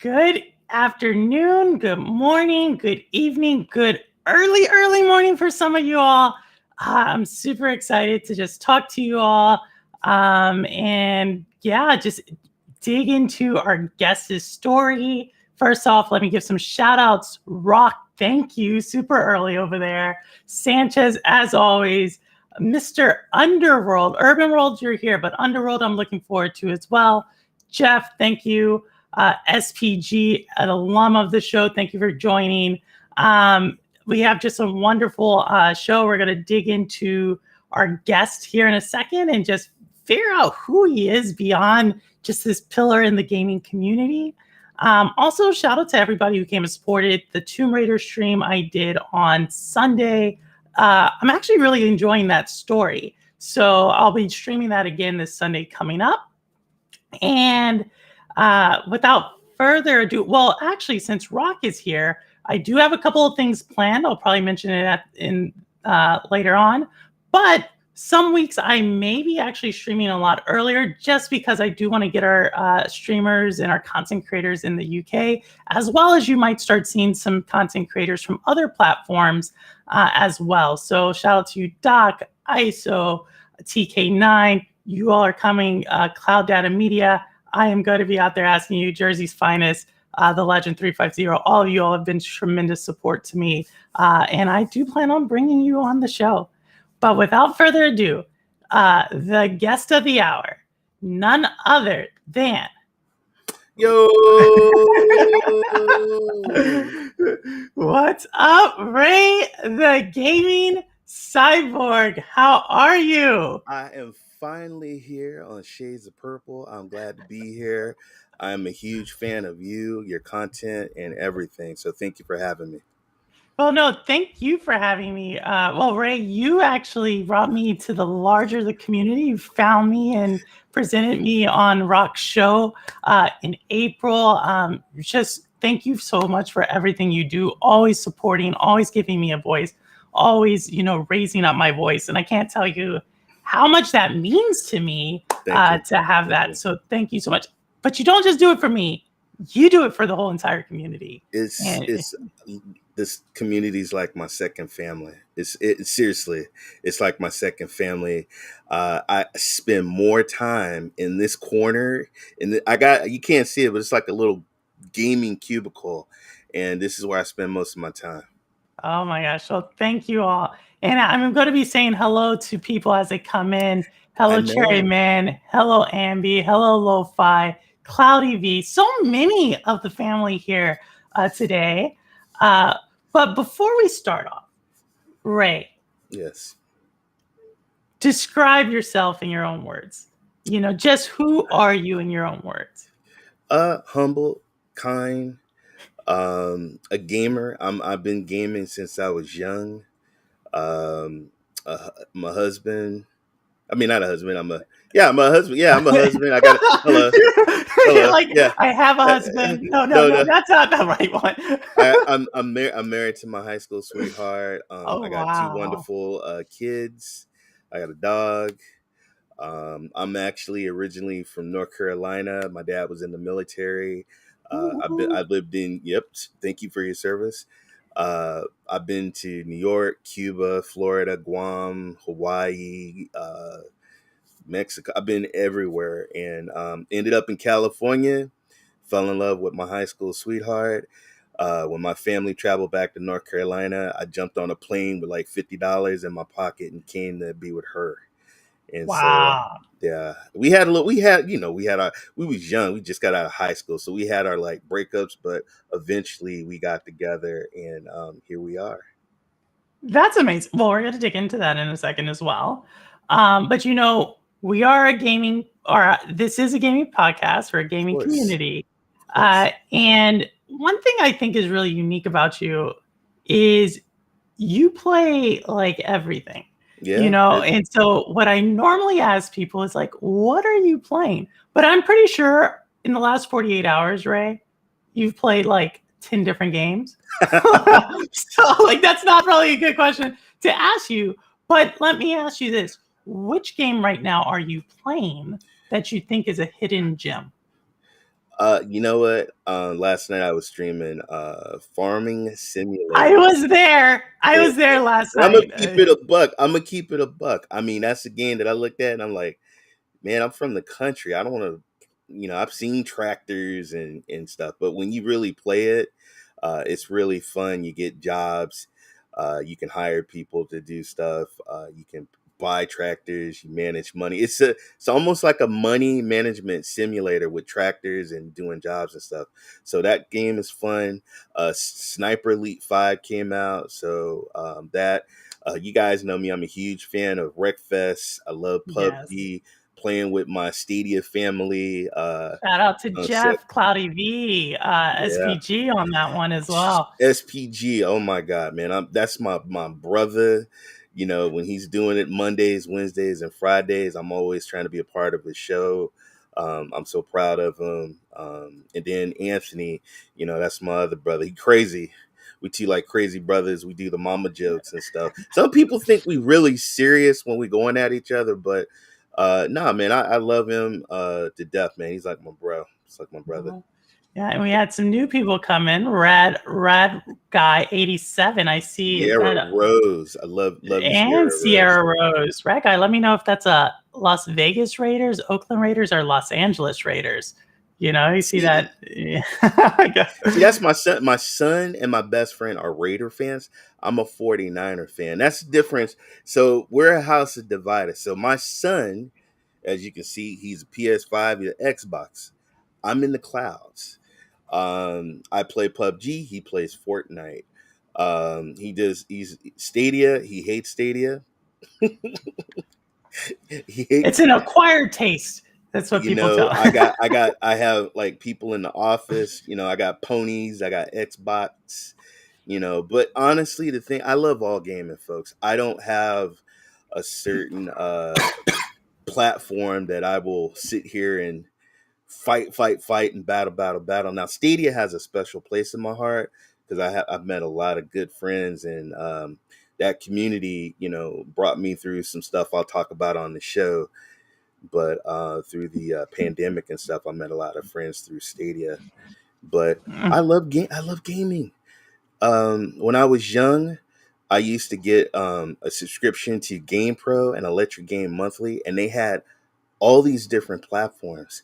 Good afternoon, good morning, good evening, good early morning for some of you all. I'm super excited to just talk to you all and just dig into our guest's story. First off, let me give some shout outs. Rock, thank you, super early over there. Sanchez, as always. Mr. Underworld, Urban World, you're here, but Underworld, I'm looking forward to as well. Jeff, thank you. SPG, an alum of the show, thank you for joining. We have just a wonderful show. We're going to dig into our guest here in a second and just figure out who he is beyond just this pillar in the gaming community. Also, shout out to everybody who came and supported the Tomb Raider stream I did on Sunday. I'm actually really enjoying that story. So I'll be streaming that again this Sunday coming up. And without further ado, well, actually, since Rock is here, I do have a couple of things planned. I'll probably mention it later on. But some weeks I may be actually streaming a lot earlier just because I do want to get our streamers and our content creators in the UK, as well as you might start seeing some content creators from other platforms as well. So shout out to you, Doc, ISO, TK9. You all are coming, Cloud Data Media. I am going to be out there asking you, Jersey's finest, the Legend 350. All of you all have been tremendous support to me. And I do plan on bringing you on the show. But without further ado, the guest of the hour, none other than... Yo! What's up, Ray the Gaming Cyborg? How are you? I am finally here on Shades of Purple. I'm glad to be here. I'm a huge fan of you, your content, and everything. So thank you for having me. Well, no, thank you for having me. Well, Ray, you actually brought me to the larger the community. You found me and presented me on Rock's show in April. Just thank you so much for everything you do. Always supporting, always giving me a voice, always, raising up my voice. And I can't tell you how much that means to me to have that. So thank you so much. But you don't just do it for me. You do it for the whole entire community. This community is like my second family. Seriously, it's like my second family. I spend more time in this corner, and you can't see it, but it's like a little gaming cubicle, and this is where I spend most of my time. Oh my gosh! Well, thank you all, and I'm going to be saying hello to people as they come in. Hello, Cherry Man. Hello, Ambi. Hello, Lo-Fi. Cloudy V. So many of the family here today. But before we start off, Ray. Yes. Describe yourself in your own words. Just who are you in your own words? Humble, kind, a gamer. I've been gaming since I was young. My husband. I mean, not a husband. I'm a husband. Yeah, I'm a husband. I got it. Hello. Yeah. I have a husband. No, that's not the right one. I'm married to my high school sweetheart. I got 2 wonderful kids. I got a dog. I'm actually originally from North Carolina. My dad was in the military. I've lived in. Yep. Thank you for your service. I've been to New York, Cuba, Florida, Guam, Hawaii, Mexico. I've been everywhere, and ended up in California. Fell in love with my high school sweetheart. When my family traveled back to North Carolina, I jumped on a plane with like $50 in my pocket and came to be with her. And wow. So, we was young. We just got out of high school. So we had our like breakups, but eventually we got together, and here we are. That's amazing. Well, we're going to dig into that in a second as well. But we are this is a gaming podcast for a gaming community. And one thing I think is really unique about you is you play like everything. Yeah. And so what I normally ask people is like, what are you playing? But I'm pretty sure in the last 48 hours, Ray, you've played like 10 different games. So like, that's not really a good question to ask you, but let me ask you this. Which game right now are you playing that you think is a hidden gem? You know what? Last night I was streaming Farming I Simulator. was there. I was there last And I'm gonna night. keep it a buck. I'm gonna keep it a buck. I mean, that's a game that I looked at and I'm like, man, I'm from the country. I don't want to, I've seen tractors and stuff, but when you really play it, it's really fun. You get jobs. You can hire people to do stuff. You can buy tractors. You manage money. It's almost like a money management simulator with tractors and doing jobs and stuff. So that game is fun. Sniper Elite 5 came out. So that you guys know me. I'm a huge fan of Wreckfest. I love Yes. PUBG. Playing with my Stadia family. Shout out to Set. Jeff, Cloudy V, Yeah. SPG on that one as well. SPG, oh my God, man. That's my brother. When he's doing it Mondays, Wednesdays, and Fridays, I'm always trying to be a part of his show. I'm so proud of him. And then Anthony, that's my other brother. He crazy. We two like crazy brothers. We do the mama jokes and stuff. Some people think we really serious when we going at each other, but nah, man, I love him to death, man. He's like my bro. It's like my brother. Yeah, and we had some new people come in. Rad Guy 87. I see. Sierra Rose. I love you, and Sierra Rose. Rad Guy, let me know if that's a Las Vegas Raiders, Oakland Raiders, or Los Angeles Raiders. You see that? Yeah. See, that's my son. My son and my best friend are Raider fans. I'm a 49er fan. That's the difference. So we're a house of divided. So my son, as you can see, he's a PS5, he's an Xbox. I'm in the clouds. I play PUBG. He plays Fortnite. He's Stadia. He hates Stadia. It's an acquired taste. That's what people tell. I have like people in the office. I got ponies. I got Xbox. But honestly, the thing, I love all gaming, folks. I don't have a certain platform that I will sit here and fight, and battle. Now, Stadia has a special place in my heart because I've met a lot of good friends, and that community, brought me through some stuff I'll talk about on the show. But through the pandemic and stuff, I met a lot of friends through Stadia. But I love gaming. When I was young, I used to get a subscription to GamePro and Electric Game Monthly, and they had all these different platforms.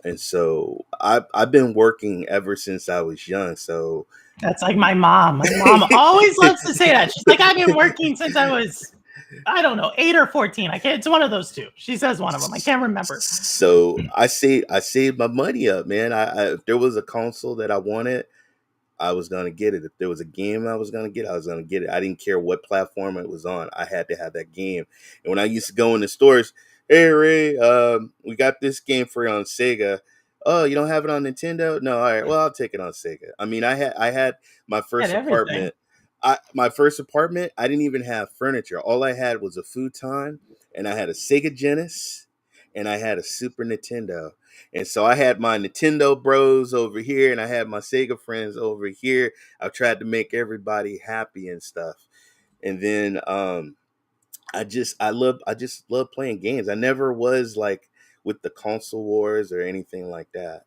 And so I've been working ever since I was young. So that's like my mom. My mom always loves to say that. She's like, I've been working since I was, I don't know, 8 or 14. I can't. It's one of those two. She says one of them. I can't remember. So I saved my money up, man. If there was a console that I wanted, I was gonna get it. If there was a game I was gonna get it. I didn't care what platform it was on. I had to have that game. And when I used to go in the stores, hey Ray, we got this game for you on Sega. Oh, you don't have it on Nintendo? No, all right. Well, I'll take it on Sega. I mean, I had my first apartment. My first apartment, I didn't even have furniture. All I had was a futon, and I had a Sega Genesis, and I had a Super Nintendo. And so I had my Nintendo bros over here, and I had my Sega friends over here. I tried to make everybody happy and stuff. And then I just love playing games. I never was like with the console wars or anything like that.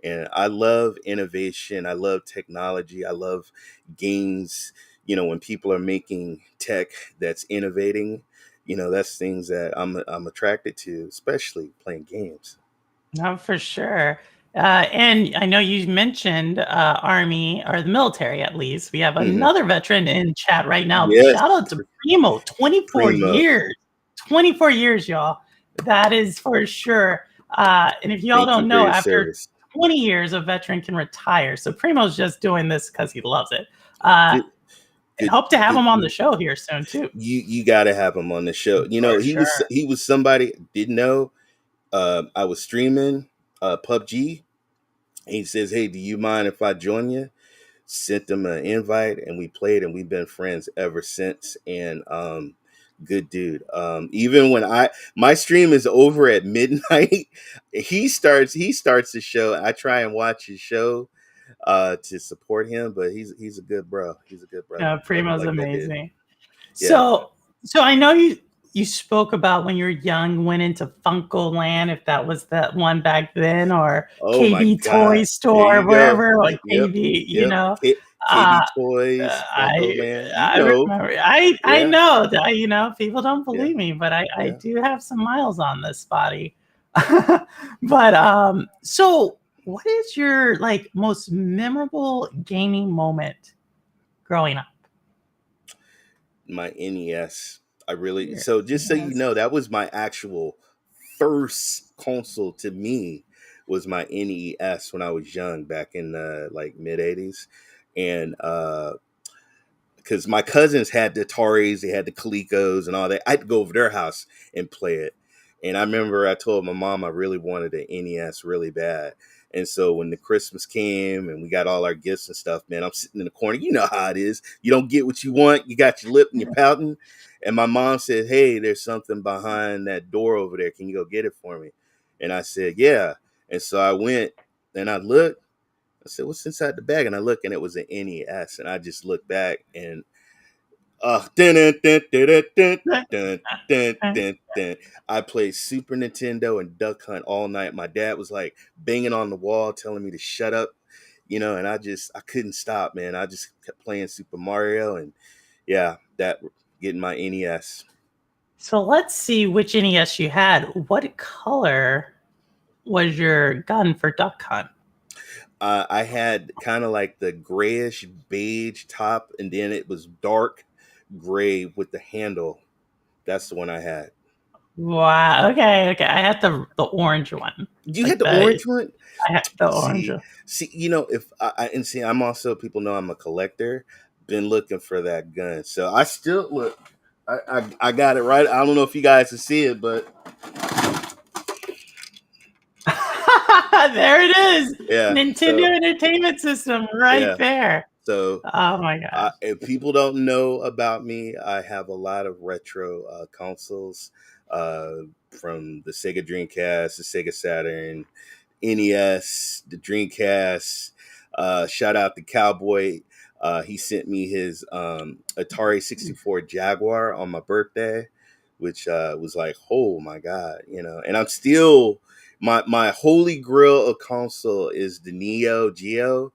And I love innovation. I love technology. I love games. When people are making tech that's innovating, that's things that I'm attracted to, especially playing games. No, for sure. And I know you mentioned Army or the military, at least. We have another veteran in chat right now. Yes. Shout out to Primo, 24 years. 24 years, y'all. That is for sure. And if y'all don't know, after 20 years, a veteran can retire. So Primo's just doing this because he loves it. And hope to have him on the show here soon, too. You got to have him on the show. He was somebody, didn't know. I was streaming PUBG. And he says, hey, do you mind if I join you? Sent him an invite, and we played, and we've been friends ever since. And good dude. Even when my stream is over at midnight, he starts the show. I try and watch his show to support him, but he's a good bro. He's a good brother. Primo's amazing. Yeah. So I know you you spoke about when you were young, went into Funko Land, if that was that one back then, or Oh my KB Toy God. There Store, you go. wherever, like Yep. KB, Yep. uh, KB Toys, Funko I Land. I remember. I Yeah. know that people don't Yeah. believe me, but I Yeah. do have some miles on this body. But so what is your like most memorable gaming moment growing up? My NES. Your So just so you NES. know, that was my actual first console to me was my NES when I was young back in the like mid 80s. And because my cousins had the Torres, they had the Colecos and all that. I'd go over their house and play it. And I remember I told my mom I really wanted an NES really bad. And so when the Christmas came and we got all our gifts and stuff, man, I'm sitting in the corner. You know how it is. You don't get what you want. You got your lip and you're pouting. And my mom said, "Hey, there's something behind that door over there. Can you go get it for me?" And I said, "Yeah." And so I went and I looked. I said, "What's inside the bag?" And I look, and it was an NES. And I just looked back, and dun, dun, dun, dun, dun, dun, dun, dun, dun, dun. I played Super Nintendo and Duck Hunt all night. My dad was like banging on the wall, telling me to shut up, and I couldn't stop, man. I just kept playing Super Mario, and yeah, that getting my NES. So let's see which NES you had. What color was your gun for Duck Hunt? I had kind of like the grayish beige top, and then it was dark gray with the handle. That's the one I had. Wow. Okay. Okay. I had the orange one. You had Like the the orange one. I had the orange See, one. see, if and see, I'm also people know I'm a collector. Been looking for that gun, so I still look. I got it right. I don't know if you guys can see it, but There it is. yeah. Nintendo So Entertainment System right yeah. there. So Oh my gosh. if people don't know about me, I have a lot of retro consoles, uh, from the Sega Dreamcast, the Sega Saturn, NES, the Dreamcast. Shout out to Cowboy. He sent me his Atari 64 Jaguar on my birthday, which was like, oh my God, And I'm still my holy grail of console is the Neo Geo,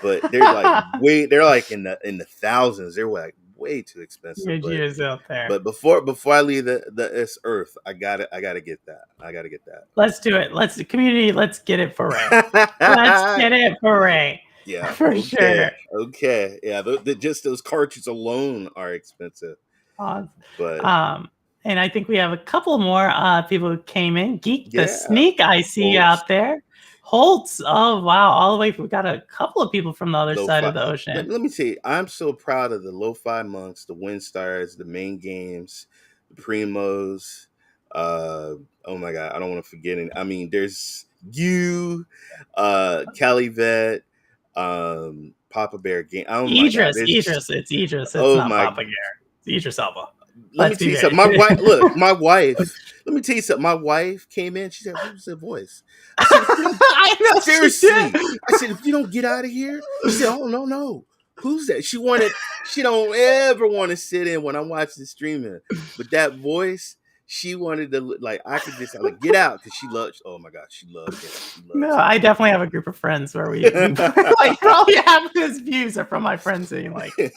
but they're like in the thousands. They're like way too expensive. Your Geo's out there. But before I leave this earth, I gotta get that. I gotta get that. Let's do it. Let's get it for Ray. Let's get it for Ray. Yeah. For Okay. sure. Okay. Yeah. Just those cartridges alone are expensive. Awesome. But And I think we have a couple more people who came in. Geek the yeah, Sneak, I see Holtz, out there. Holtz, oh wow, all the way. We got a couple of people from the other side Lo-Fi. of the ocean. Let me tell you, I'm so proud of the Lo-Fi Monks, the Windstars, the Main Games, the Primos. Uh, oh my God, I don't want to forget it. I mean, there's you, Cali Vet, Papa Bear Game. Oh my God, Idris, it's Idris. It's oh not my. Papa Gare. It's Idris Elba. Let me Let's tell be you very. something. My wife, look, my wife. Let me tell you something. My wife came in. She said, "Who's that voice?" I said, "If you don't I know she seriously," did. I said, "If you don't get out of here," she said, "Oh no, no, who's that?" She don't ever want to sit in when I'm watching streaming, but that voice, she wanted to like. I could just like get out because she loves. Oh my God, she loved him. She No, loves I definitely have a group of friends where we like probably half of his views are from my friends saying like him.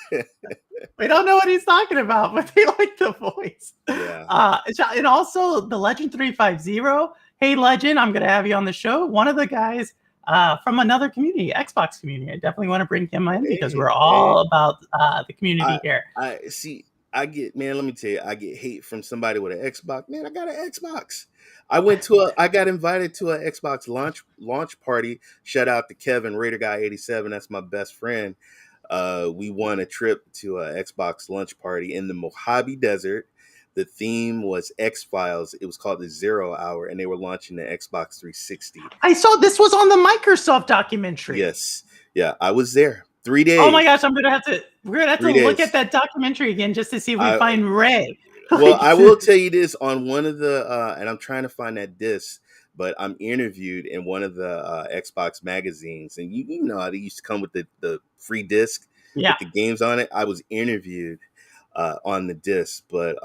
we don't know what he's talking about, but they like the voice. Yeah. And also the Legend 350. Hey Legend, I'm gonna have you on the show. One of the guys from another community, Xbox community. I definitely want to bring him in because we're Hey, all about the community I here. I see. Let me tell you, I get hate from somebody with an Xbox. Man, I got an Xbox. I got invited to an Xbox launch party. Shout out to Kevin Raider Guy 87. That's my best friend. We won a trip to a Xbox lunch party in the Mojave Desert. The theme was X Files. It was called the Zero Hour, and they were launching the Xbox 360. I saw this was on the Microsoft documentary. Yes, yeah, I was there. 3 Oh my days. gosh, we're gonna have to 3 look at days. that documentary again just to see if we I find Ray. Well, Like, I will tell you this on one of the, and I'm trying to find that disc, but I'm interviewed in one of the Xbox magazines, and you know how they used to come with the free disc yeah. with the games on it. I was interviewed on the disc. But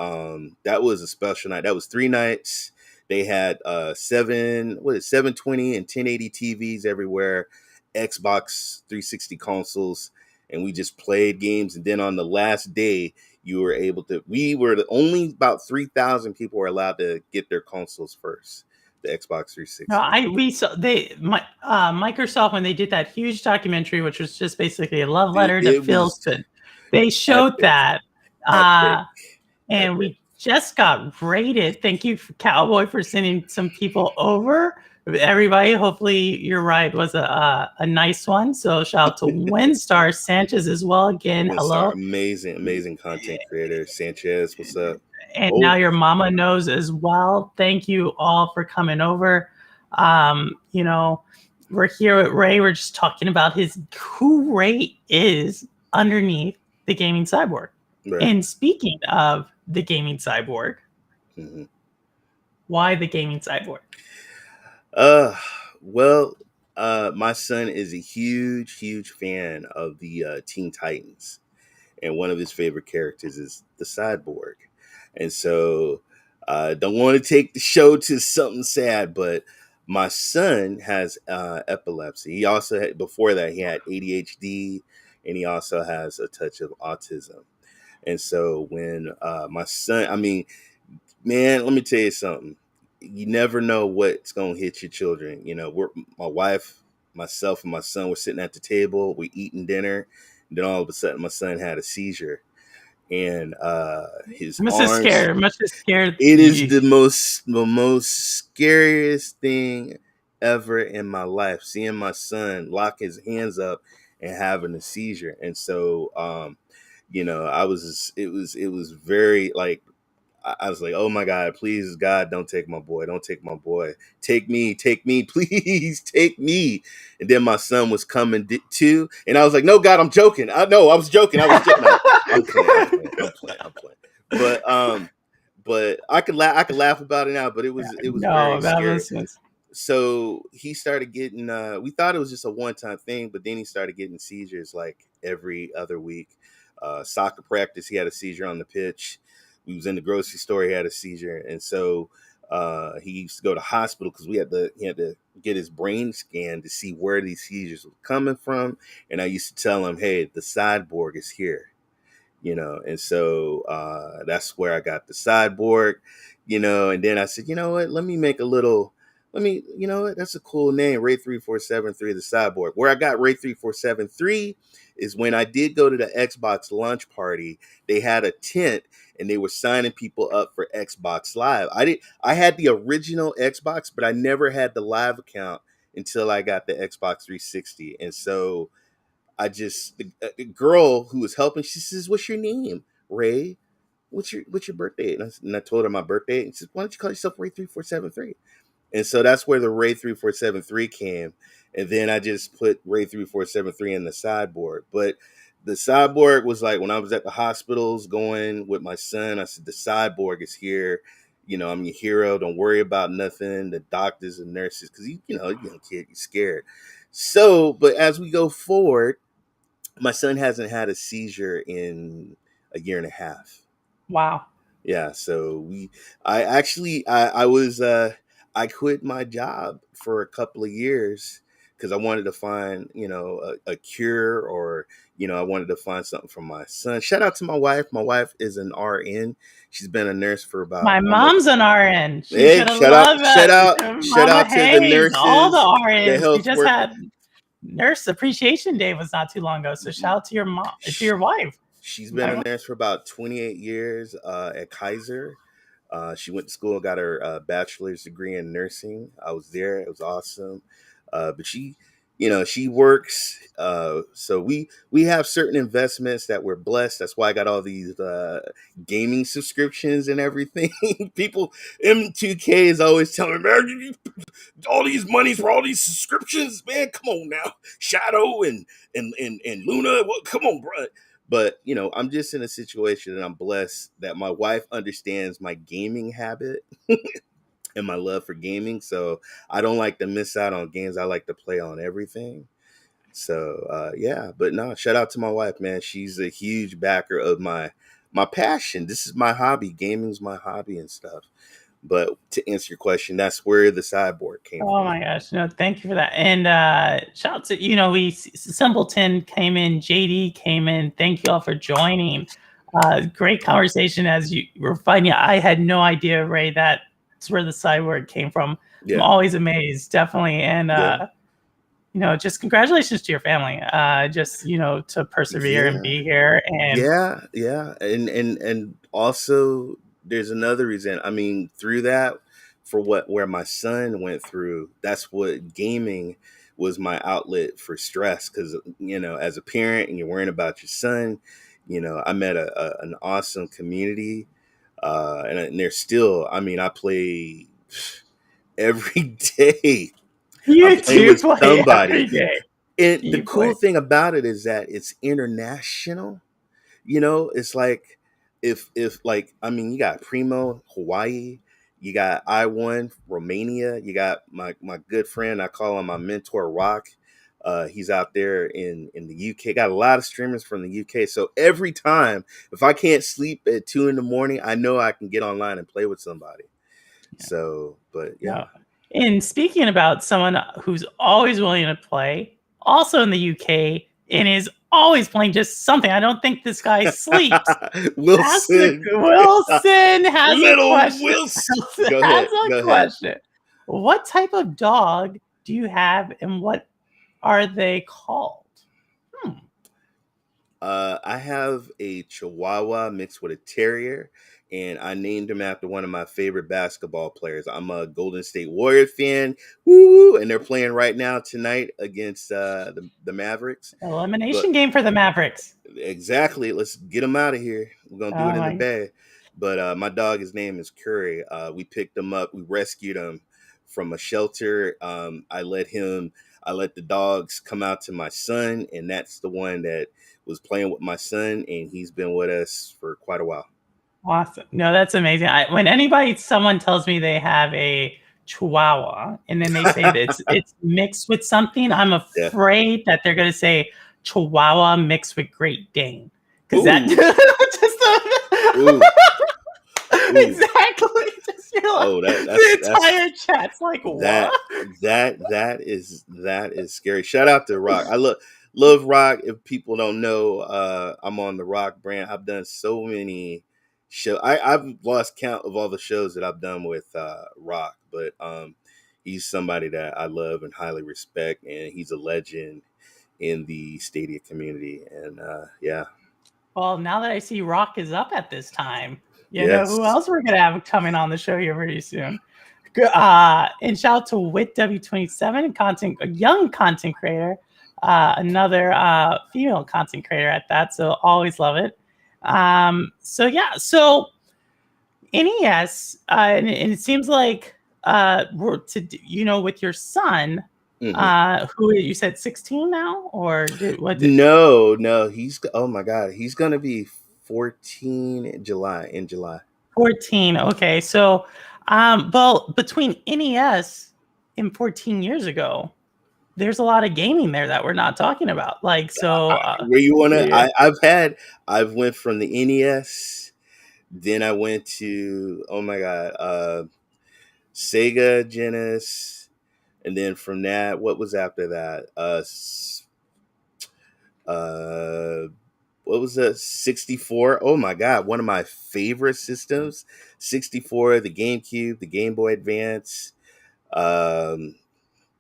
that was a special night. That was 3 nights. They had 720 and 1080 TVs everywhere, Xbox 360 consoles, and we just played games. And then on the last day, you were able to. We were the only about 3,000 people were allowed to get their consoles first. The Xbox 360. No, we saw Microsoft when they did that huge documentary, which was just basically a love letter to Phil. They showed epic. that, and Epic. we just got rated. Thank you, Cowboy, for sending some people over. Everybody, hopefully your ride was a nice one. So shout out to Windstar Sanchez as well. Again, hello. Amazing content creator. Sanchez, what's up? And now your mama knows as well. Thank you all for coming over. You know, we're here with Ray. We're just talking about who Ray is underneath the Gaming Cyborg. Right. And speaking of the Gaming Cyborg, why the Gaming Cyborg? Well, my son is a huge fan of the Teen Titans, and one of his favorite characters is the Cyborg. And so don't want to take the show to something sad, but my son has epilepsy. He also had, before that, he had ADHD, and he also has a touch of autism. And so when my son, I mean, man, let me tell you something. You never know what's going to hit your children. You know, my wife, myself, and my son were sitting at the table. We eating dinner. And then all of a sudden, my son had a seizure. And his arms. Much scared. It is the most scariest thing ever in my life. Seeing my son lock his hands up and having a seizure. And so, you know, it was very like, I was like, oh my God, please God, don't take my boy. Take me, please take me. And then my son was coming too. And I was like, no, God, I'm joking. I was joking. No, I'm playing. But I could laugh about it now, but it was very scary. So he started getting, we thought it was just a one-time thing, but then he started getting seizures like every other week. Soccer practice, he had a seizure on the pitch. We was in the grocery store, he had a seizure. And so he used to go to hospital because he had to get his brain scanned to see where these seizures were coming from. And I used to tell him, hey, the Cyborg is here. You know, and so that's where I got the Cyborg, you know, and then I said, you know what, you know what, that's a cool name, Ray3473 The Cyborg. Where I got Ray3473 is when I did go to the Xbox launch party, they had a tent and they were signing people up for Xbox Live. I had the original Xbox, but I never had the live account until I got the Xbox 360. And so the girl who was helping, she says, what's your name, Ray? What's your birthday? And I told her my birthday. And she said, why don't you call yourself Ray3473? And so that's where the Ray3473 came. And then I just put Ray3473 in the Cyborg. But the Cyborg was like, when I was at the hospitals going with my son, I said, the Cyborg is here. You know, I'm your hero. Don't worry about nothing. The doctors and nurses, because, you know, young kid, you're scared. So, but as we go forward, my son hasn't had a seizure in a year and a half. Wow. Yeah. So I quit my job for a couple of years because I wanted to find, you know, a cure, or, you know, I wanted to find something for my son. Shout out to my wife. My wife is an RN. She's been a nurse for about. My mom's an RN. Hey, shout out to the nurses. All the RNs. We just had Nurse Appreciation Day was not too long ago. So shout out to your mom, to your wife. She's been a nurse for about 28 years at Kaiser. She went to school, got her bachelor's degree in nursing. I was there. It was awesome. But she, you know, she works. So we have certain investments that we're blessed. That's why I got all these gaming subscriptions and everything. People, M2K is always telling me, man, all these monies for all these subscriptions, man. Come on now, Shadow and Luna. Well, come on, bro. But, you know, I'm just in a situation and I'm blessed that my wife understands my gaming habit and my love for gaming. So I don't like to miss out on games. I like to play on everything. So, yeah, but no, shout out to my wife, man. She's a huge backer of my my passion. This is my hobby. Gaming's my hobby and stuff. But to answer your question, that's where the cyborg came Oh from. my gosh, no, thank you for that. And shout out to, Simpleton came in, JD came in. Thank you all for joining. Great conversation as you were finding. I had no idea, Ray, that's where the cyborg came from. I'm Yeah. always amazed, definitely. And Yeah. just congratulations to your family. Just to persevere and Yeah. be here. And Yeah. And also there's another reason. I mean, through that, for where my son went through, that's what gaming was my outlet for stress. Because as a parent and you're worrying about your son, I met an awesome community, and they're still. I mean, I play every day. I'm you playing do with play somebody, every day. and the You cool play. thing about it is that it's international. It's like, if like, I mean, you got Primo, Hawaii, you got I1, Romania, you got my good friend, I call him my mentor, Rock. He's out there in the UK. Got a lot of streamers from the UK. So every time, if I can't sleep at 2 a.m, I know I can get online and play with somebody. So, but yeah. No. And speaking about someone who's always willing to play, also in the UK, and is always playing just something. I don't think this guy sleeps. Wilson. Wilson has a Little question. Wilson. Wilson Go has ahead. a Go ahead. question. What type of dog do you have, and what are they called? I have a Chihuahua mixed with a Terrier, and I named him after one of my favorite basketball players. I'm a Golden State Warrior fan, woo! And they're playing right now tonight against the Mavericks. But Elimination game for the Mavericks. exactly, let's get them out of here. We're gonna do Oh it in the my! bay. But my dog, his name is Curry. We picked him up. We rescued him from a shelter. I let the dogs come out to my son, and that's the one that was playing with my son, and he's been with us for quite a while. Awesome. No, that's amazing. Someone tells me they have a Chihuahua, and then they say that it's mixed with something, I'm Yeah. afraid that they're going to say Chihuahua mixed with Great Dane, because that Ooh. Ooh. Ooh. exactly. Just you're like, Oh, the entire chat's like, what? that that is scary. Shout out to Rock. I love Rock. If people don't know, I'm on the Rock brand. I've done so many shows. I've lost count of all the shows that I've done with Rock, but he's somebody that I love and highly respect, and he's a legend in the Stadia community. And yeah. Well, now that I see Rock is up at this time, who Yes. else we're going to have coming on the show here very soon. And shout out to WitW27, a young content creator, another female content creator at that. So always love it. So NES, and it seems like with your son, who you said 16 now, or No, oh my God, he's gonna be 14 in July. 14. Okay, so well, between NES and 14 years ago, there's a lot of gaming there that we're not talking about. Like, so Where you wanna? yeah. I've went from the NES, then I went to, oh my God, Sega Genesis, and then from that, what was after that? Uh, what was that? 64. Oh my God, one of my favorite systems. 64, the GameCube, the Game Boy Advance. Um,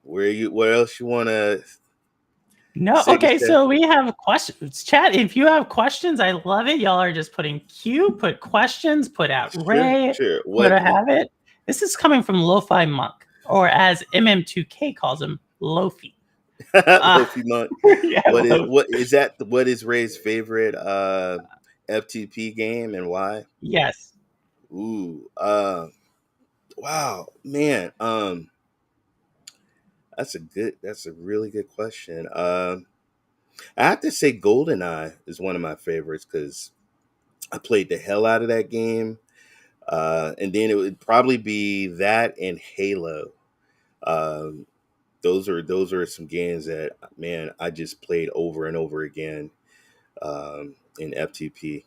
where else you wanna? No, Sega okay, Saturn. so we have questions. Chat, if you have questions, I love it. Y'all are just putting put questions, put out Ray, Sure. put a have it. This is coming from Lo-Fi Monk, or as MM2K calls him, Lofi. Lofi Monk. Yeah, What is Ray's favorite FTP game and why? yes. Ooh, wow, man. That's a really good question. I have to say GoldenEye is one of my favorites because I played the hell out of that game. And then it would probably be that and Halo. Um, those are some games that, man, I just played over and over again in FTP.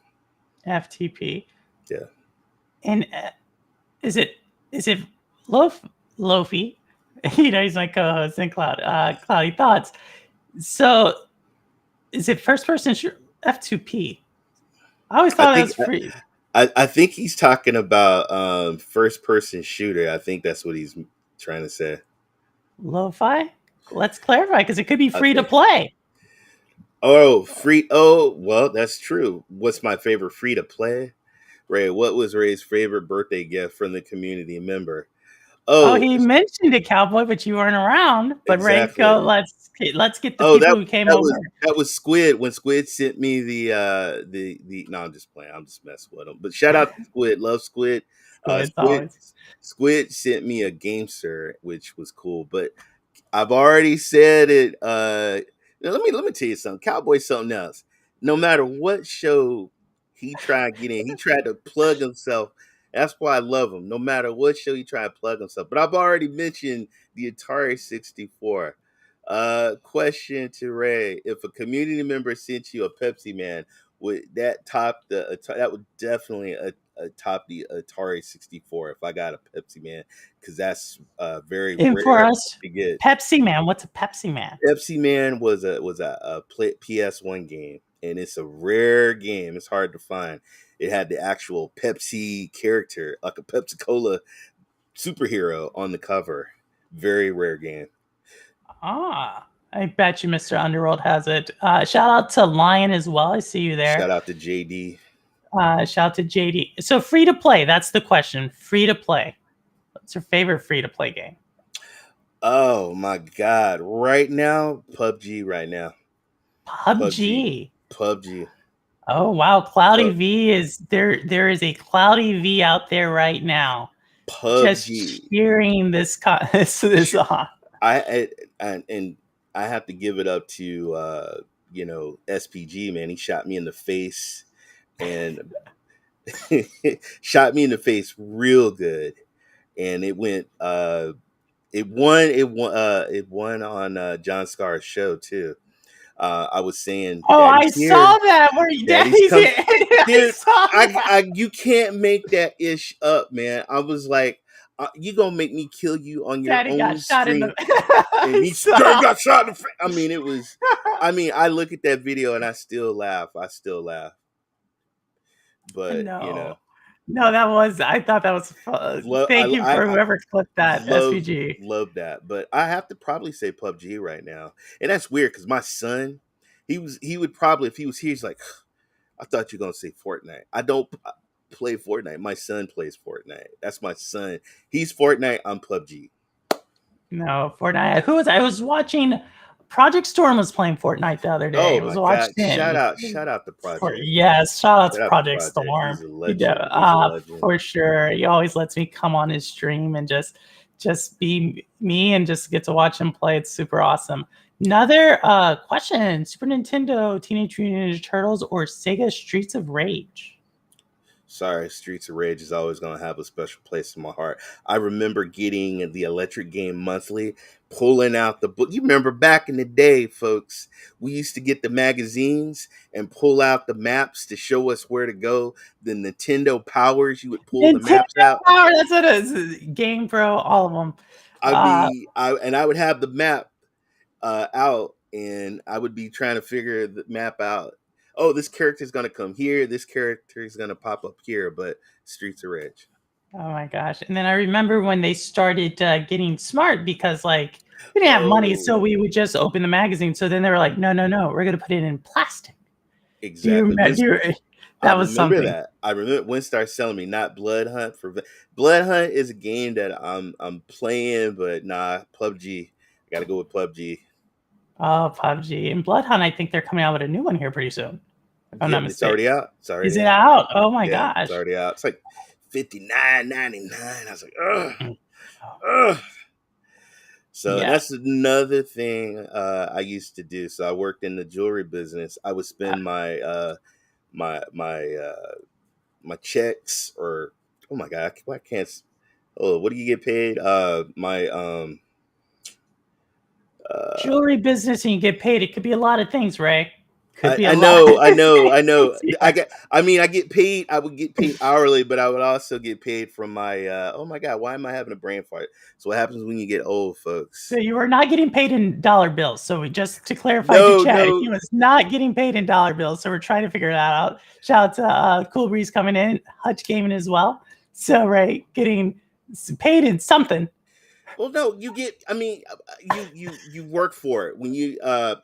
FTP. Yeah. And is it Lofi? He's my co-host in Cloudy Thoughts. So is it first person F2P? I always thought it was free. I think he's talking about first person shooter. I think that's what he's trying to say. Lo-fi? Let's clarify, because it could be free to play. Oh, free. Oh, well, that's true. What's my favorite free to play? Ray, what was Ray's favorite birthday gift from the community member? Oh, he mentioned it, Cowboy, but you weren't around. But exactly. Ray, go. Let's get the people who came over. That was Squid. When Squid sent me the. No, I'm just playing. I'm just messing with him. But shout out to Squid. Love Squid. Squid sent me a Gamester, which was cool. But I've already said it. Let me tell you something. Cowboy's something else. No matter what show he tried to get in, he tried to plug himself. That's why I love him. No matter what show he tried to plug himself. But I've already mentioned the Atari 64. Question to Ray: if a community member sent you a Pepsi Man, would that top the? That would definitely top the Atari 64 if I got a Pepsi Man, because that's very rare for us to get. Pepsi Man, what's a Pepsi Man? Pepsi Man was a PS1 game, and it's a rare game. It's hard to find. It had the actual Pepsi character, like a Pepsi Cola superhero on the cover. Very rare game. I bet you Mr. Underworld has it. Shout out to Lion as well. I see you there. Shout out to JD. Shout out to JD. So free to play. That's the question. Free to play. What's your favorite free to play game? Oh my God! Right now, PUBG. Right now, PUBG. Oh wow, Cloudy V is there. There is a Cloudy V out there right now. PUBG. Just cheering this on. I have to give it up to SPG, man. He shot me in the face and shot me in the face real good, and it went. It won on John Scar's show too. I was saying, I saw that where Daddy's Dude, you can't make that ish up, man. I was like, you gonna make me kill you on your Daddy own got shot stream. and he got shot in the face. I mean, it was. I mean, I look at that video and I still laugh. But No, that was. I thought that was fun. Thank you for whoever clipped that. SVG. Love that, but I have to probably say PUBG right now, and that's weird because my son, he would probably, if he was here, he's like, I thought you were gonna say Fortnite. I don't play Fortnite. My son plays Fortnite. That's my son. He's Fortnite. I'm PUBG. No, Fortnite. I was watching. Project Storm was playing Fortnite the other day. Oh my God! Shout out to Project. Yes, shout out to Project Storm. He's a legend. For sure. He always lets me come on his stream and just be me and just get to watch him play. It's super awesome. Another question: Super Nintendo, Teenage Mutant Ninja Turtles, or Sega Streets of Rage? Sorry, Streets of Rage is always going to have a special place in my heart. I remember getting the Electric Game Monthly, pulling out the book. You remember back in the day, folks, we used to get the magazines and pull out the maps to show us where to go. The Nintendo Powers, you would pull the maps out. Power, that's what it is. Game Pro, all of them. I would have the map out, and I would be trying to figure the map out. Oh, this character is going to come here. This character is going to pop up here, but Streets of Rage. Oh my gosh. And then I remember when they started getting smart because we didn't have money, so we would just open the magazine. So then they were like, no, we're going to put it in plastic. Exactly. That was something. That. I remember when started selling me not Blood Hunt. Blood Hunt is a game that I'm playing, but nah, PUBG. I got to go with PUBG. Oh, PUBG. And Blood Hunt, I think they're coming out with a new one here pretty soon. It's already out. Is it out? Oh my gosh. It's already out. It's like $59.99. I was like, ugh. So that's another thing I used to do. So I worked in the jewelry business. I would spend my checks, or oh my God, I can't. Oh, what do you get paid? Jewelry business, and you get paid. It could be a lot of things, Ray. Could be a I lot. know, I know, I know. Yeah. I get paid. I would get paid hourly, but I would also get paid from my. Oh my god, why am I having a brain fart? So what happens when you get old, So folks? you were not getting paid in dollar bills. So we just to clarify to No, chat, no. he was not getting paid in dollar bills. So we're trying to figure that out. Shout out to Cool Breeze coming in, Hutch Gaming as well. So right, getting paid in something. Well, no, you get. I mean, you work for it when you. Oh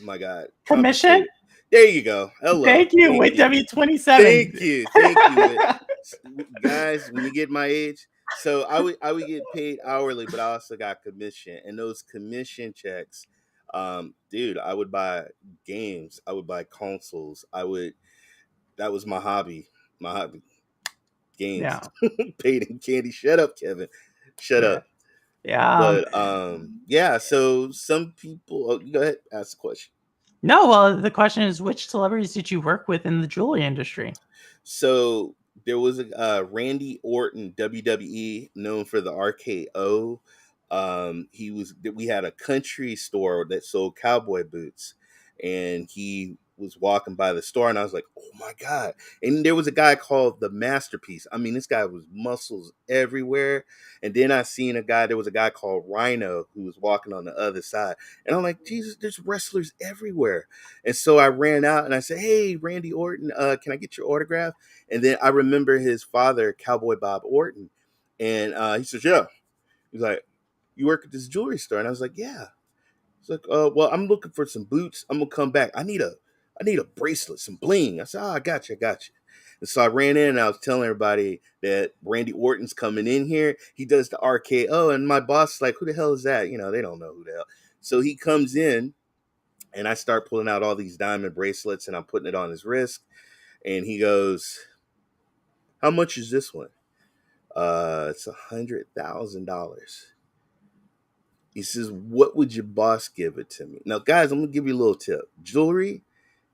my god, Commission. compensated. There you go. Hello, Thank you, thank with you. W27. Thank you, guys. When you get my age, so I would get paid hourly, but I also got commission, and those commission checks, dude, I would buy games, I would buy consoles, I would. That was my hobby. My hobby, games, Yeah. paid in candy. Shut up, Kevin. Shut Yeah. up. Yeah. But yeah. So some people. Oh, go ahead, ask the question. No, well, the question is, which celebrities did you work with in the jewelry industry? So there was a Randy Orton, WWE, known for the RKO. He was. We had a country store that sold cowboy boots, and he was walking by the store, and I was like, "Oh my god!" And there was a guy called the Masterpiece. I mean, this guy was muscles everywhere. And then I seen a guy. There was a guy called Rhino who was walking on the other side, and I'm like, "Jesus, there's wrestlers everywhere." And so I ran out and I said, "Hey, Randy Orton, can I get your autograph?" And then I remember his father, Cowboy Bob Orton, and he says, "Yeah." He's like, "You work at this jewelry store?" And I was like, "Yeah." He's like, "Well, I'm looking for some boots. I'm gonna come back. I need a bracelet, some bling." I said, "Oh, I got you, I got you." And so I ran in and I was telling everybody that Randy Orton's coming in here. He does the RKO, and my boss is like, "Who the hell is that?" You know, they don't know who the hell. So he comes in, and I start pulling out all these diamond bracelets, and I'm putting it on his wrist. And he goes, "How much is this one?" It's $100,000. He says, "What would your boss give it to me?" Now, guys, I'm gonna give you a little tip. Jewelry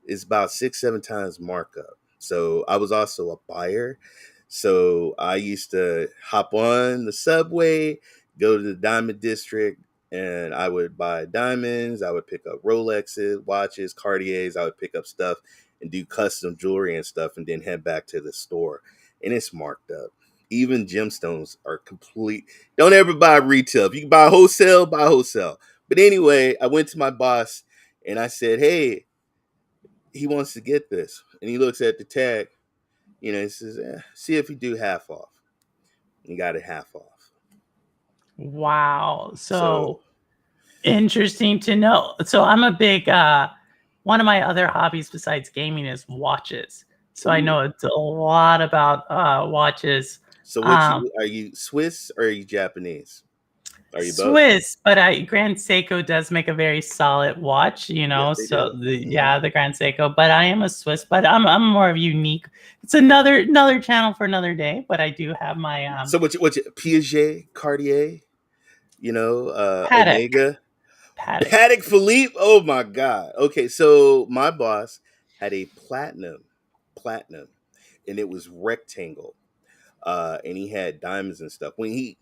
is about 6, 7 times markup. So I was also a buyer. So I used to hop on the subway, go to the diamond district, and I would buy diamonds. I would pick up Rolexes, watches, Cartiers. I would pick up stuff and do custom jewelry and stuff, and then head back to the store. And it's marked up. Even gemstones are complete. Don't ever buy retail. If you can buy wholesale, buy wholesale. But anyway, I went to my boss and I said, "Hey, he wants to get this." And he looks at the tag, he says, "See if you do half off." And he got it half off. Wow. So, So interesting to know. So I'm a big one of my other hobbies besides gaming is watches. So I ooh. know it's a lot about watches. So what Um you are you Swiss or are you Japanese? Are you both? Swiss, but Grand Seiko does make a very solid watch, you Yes, know. they So do. yeah, the Grand Seiko. But I am a Swiss, but I'm more of unique. It's another channel for another day. But I do have my So what you Piaget, Cartier, Patek. Omega, Patek. Patek Philippe. Oh my God. Okay, so my boss had a platinum, and it was rectangle. And he had diamonds and stuff. May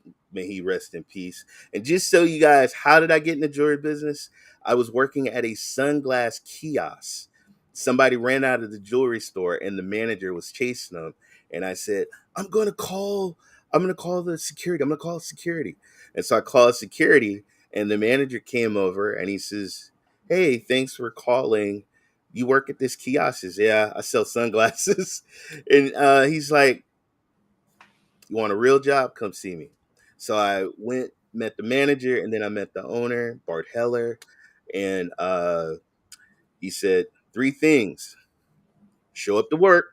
he rest in peace. And just so you guys, how did I get in the jewelry business? I was working at a sunglass kiosk. Somebody ran out of the jewelry store, and the manager was chasing them. And I said, I'm gonna call the security. I'm gonna call security." And so I called security, and the manager came over, and he says, "Hey, thanks for calling. You work at this kiosk?" I says, "Yeah, I sell sunglasses." And he's like, "You want a real job? Come see me." So I went, met the manager, and then I met the owner, Bart Heller, and he said 3 things: show up to work,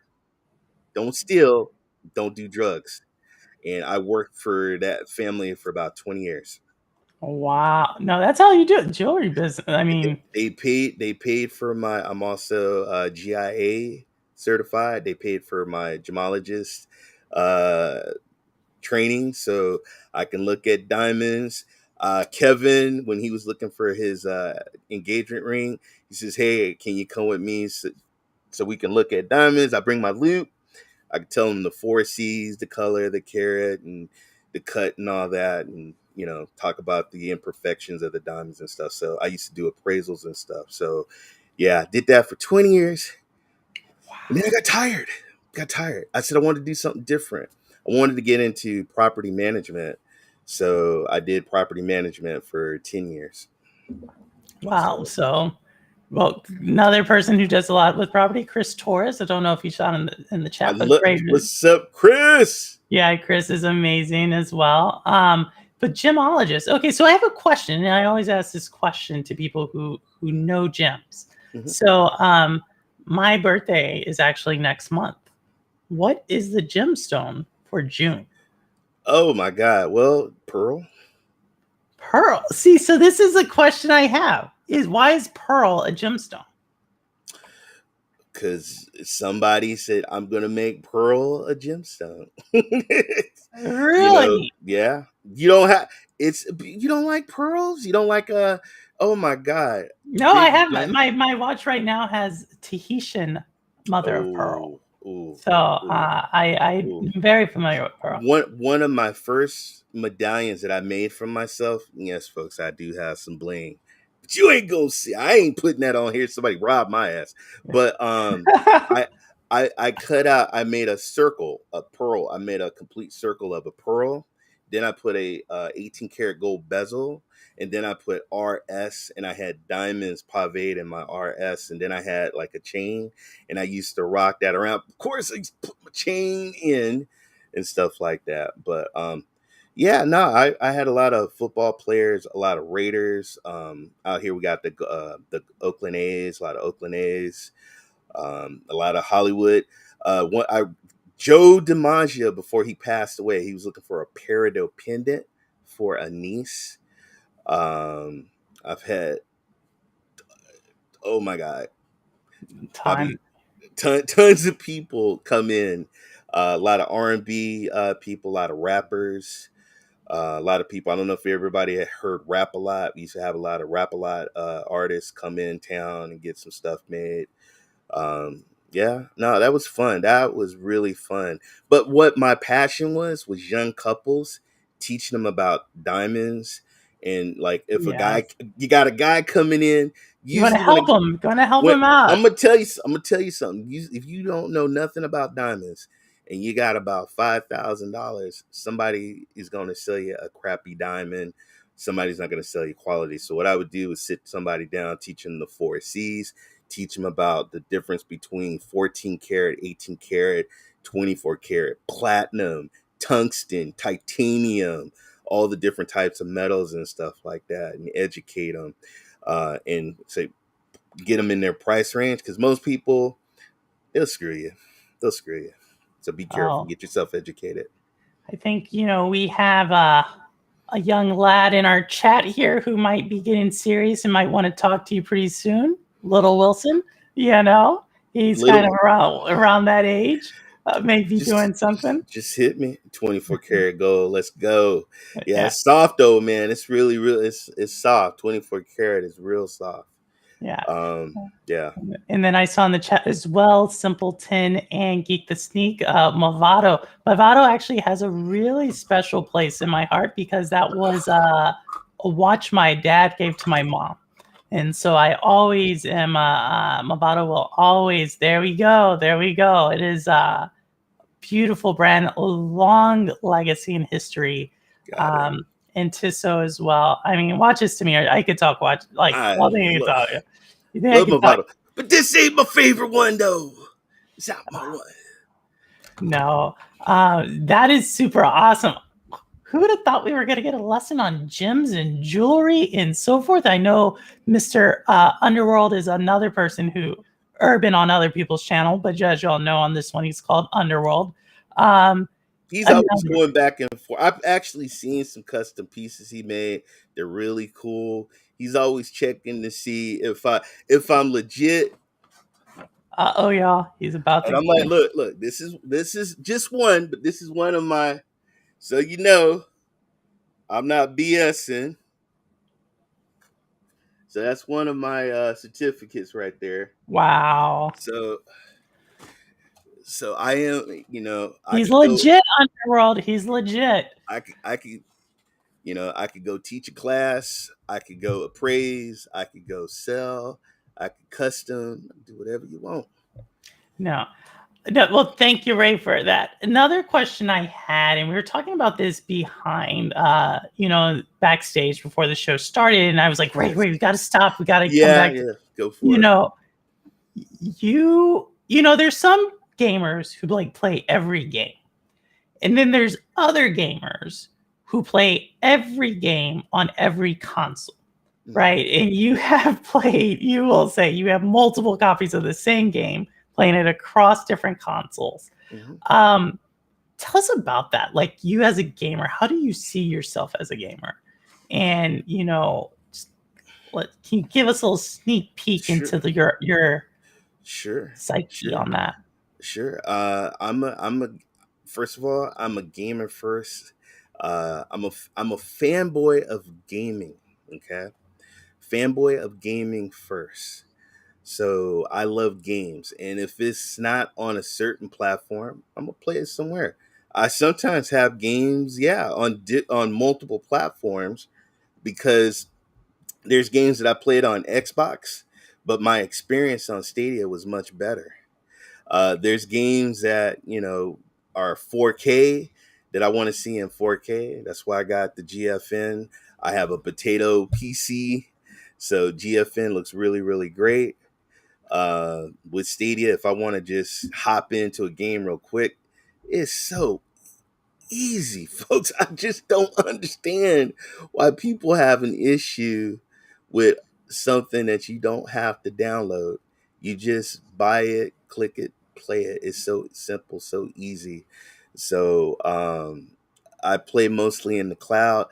don't steal, don't do drugs. And I worked for that family for about 20 years. Wow. No, that's how you do it. Jewelry business. I mean, They paid for my. I'm also GIA certified. They paid for my gemologist uh, training, so I can look at diamonds. Kevin, when he was looking for his engagement ring, he says, "Hey, can you come with me so we can look at diamonds?" I bring my loop. I can tell him the 4Cs, the color, the carat, and the cut, and all that, and talk about the imperfections of the diamonds and stuff. So I used to do appraisals and stuff. So Yeah, I did that for 20 years. Wow. And then I got tired. I said I wanted to do something different. I wanted to get into property management. So I did property management for 10 years. Wow. So So, well, another person who does a lot with property, Chris Torres. I don't know if you saw him in the I chat, but love, great. what's up, Chris? Yeah, Chris is amazing as well. But gemologist. Okay, so I have a question, and I always ask this question to people who know gems. Mm-hmm. So, my birthday is actually next month. What is the gemstone for June? Oh my God. Well, Pearl. Pearl. See, so this is a question I have: is why is pearl a gemstone? Because somebody said I'm gonna make pearl a gemstone. Really? Yeah. You don't have you don't like pearls? You don't like oh my God. No, I Big have black. my watch right now has Tahitian mother of pearl. Oh, oh, So I'm oh. very familiar with pearl. One of my first medallions that I made for myself. Yes, folks, I do have some bling. But you ain't gonna see. I ain't putting that on here. Somebody robbed my ass. But I I cut out. I made a circle, a pearl. I made a complete circle of a pearl. Then I put a 18 karat gold bezel, and then I put RS, and I had diamonds paved in my RS, and then I had like a chain, and I used to rock that around. Of course, I put my chain in and stuff like that. But yeah, no, I had a lot of football players, a lot of Raiders. Out here we got the Oakland A's, a lot of Oakland A's, a lot of Hollywood. Joe DiMaggio, before he passed away, he was looking for a peridot pendant for a niece. I've had, oh my God, Time. probably tons of people come in. A lot of R&B people, a lot of rappers, a lot of people. I don't know if everybody had heard Rap A Lot. We used to have a lot of Rap A Lot artists come in town and get some stuff made. Yeah, no, that was fun. That was really fun. But what my passion was young couples, teaching them about diamonds. And like if a Yeah. guy, you got a guy coming in, You want to usually help them. Going to help when them out. I'm gonna tell you something. If you don't know nothing about diamonds and you got about $5,000, somebody is gonna sell you a crappy diamond. Somebody's not gonna sell you quality. So what I would do is sit somebody down, teach them the 4Cs, teach them about the difference between 14 karat, 18 karat, 24 karat, platinum, tungsten, titanium, all the different types of metals and stuff like that, and educate them and say get them in their price range, because most people, they'll screw you. They'll screw you. So be careful. Oh, Get yourself educated. I think, we have a young lad in our chat here who might be getting serious and might want to talk to you pretty soon. Little Wilson, he's kind of Little, around that age, maybe just doing something. just hit me. 24 karat gold. Let's go. Yeah, it's soft though, man. It's really real. It's soft. 24 karat is real soft. Yeah. Yeah. And then I saw in the chat as well, Simpleton and Geek the Sneak, Movado. Movado actually has a really special place in my heart because that was a watch my dad gave to my mom. And so I always am, Movado will always, there we go. It is a beautiful brand, long legacy and history. Got it. And Tissot as well. I mean, watches to me, I could talk watch, like, I all thing I could talk. You think I love could my talk? bottle. But this ain't my favorite one though. It's not my one. No, that is super awesome. Who would have thought we were going to get a lesson on gems and jewelry and so forth? I know Mr. Underworld is another person who urban on other people's channel, but as y'all know on this one, he's called Underworld. He's always going back and forth. I've actually seen some custom pieces he made. They're really cool. He's always checking to see if I'm legit. Oh yeah, he's about And to. I'm like, look, this is just one, but this is one of my. So I'm not BSing. So that's one of my certificates right there. Wow. So I am, He's legit, Underworld. He's legit. I could, I could go teach a class. I could go appraise. I could go sell. I can custom, do whatever you want. No. No, well, thank you, Ray, for that. Another question I had, and we were talking about this behind, backstage before the show started, and I was like, Ray, Yes. we got to stop. We got to come Yeah, back. yeah. Go You for it. know, there's some gamers who like play every game, and then there's other gamers who play every game on every console. Mm-hmm. Right. And you will say you have multiple copies of the same game playing it across different consoles. Mm-hmm. Um, Tell us about that. Like you as a gamer, how do you see yourself as a gamer? And can you give us a little sneak peek Sure. into your Sure. psyche Sure. on that? Sure. First of all, I'm a gamer first. I'm a fanboy of gaming. Okay. Fanboy of gaming first. So I love games, and if it's not on a certain platform, I'm gonna play it somewhere. I sometimes have games, yeah, on multiple platforms because there's games that I played on Xbox, but my experience on Stadia was much better. There's games that are 4K that I want to see in 4K. That's why I got the GFN. I have a potato PC, so GFN looks really, really great. With Stadia, if I want to just hop into a game real quick, it's so easy, folks. I just don't understand why people have an issue with something that you don't have to download. You just buy it, click it, play it. It's so simple, so easy. So I play mostly in the cloud.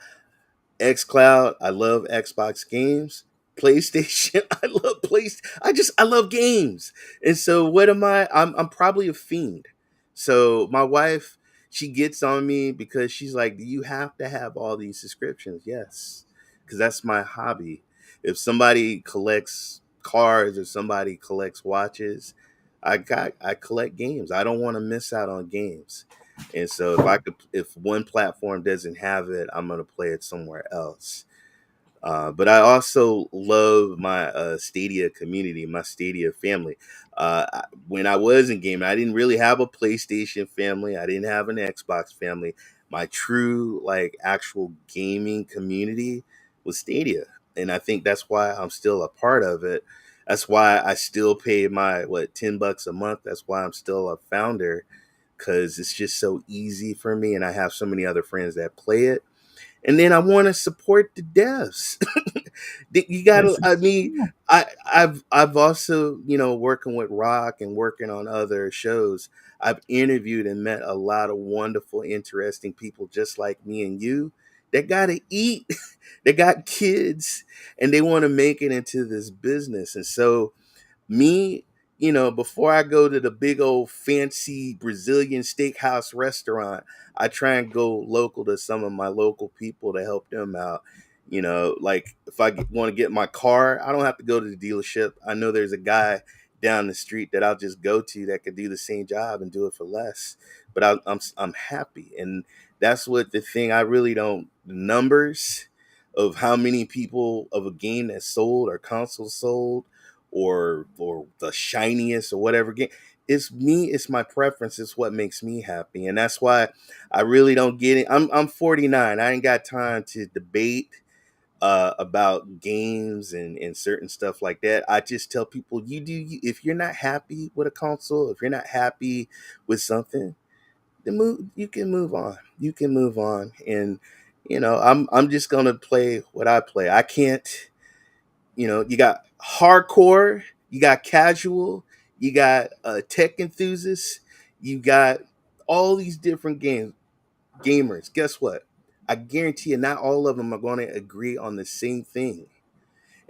XCloud, I love Xbox games. PlayStation, I love I love games. And so what am I? I'm probably a fiend. So my wife, she gets on me because she's like, "Do you have to have all these subscriptions?" Yes. Because that's my hobby. If somebody collects cars or somebody collects watches, I collect games. I don't want to miss out on games. And so if one platform doesn't have it, I'm gonna play it somewhere else. But I also love my Stadia community, my Stadia family. When I was in gaming, I didn't really have a PlayStation family. I didn't have an Xbox family. My true, like, actual gaming community was Stadia, and I think that's why I'm still a part of it. That's why I still pay my $10 a month. That's why I'm still a founder, because it's just so easy for me, and I have so many other friends that play it. And then I want to support the devs. You gotta. This I is mean, I've also working with Rock and working on other shows. I've interviewed and met a lot of wonderful, interesting people just like me and you that gotta eat. They got kids and they want to make it into this business. And so me, before I go to the big old fancy Brazilian steakhouse restaurant, I try and go local to some of my local people to help them out. Like if I want to get my car, I don't have to go to the dealership. I know there's a guy down the street that I'll just go to that could do the same job and do it for less. But I'm happy, and that's what the thing. I really don't the numbers of how many people of a game that's sold or console sold or the shiniest or whatever game. It's me, it's my preference, it's what makes me happy. And that's why I really don't get it. I'm 49. I ain't got time to debate about games and certain stuff like that. I just tell people if you're not happy with a console, if you're not happy with something, then you can move on. You can move on. And I'm just gonna play what I play. I can't you got hardcore, you got casual, you got tech enthusiasts, you got all these different gamers. Guess what? I guarantee you, not all of them are going to agree on the same thing,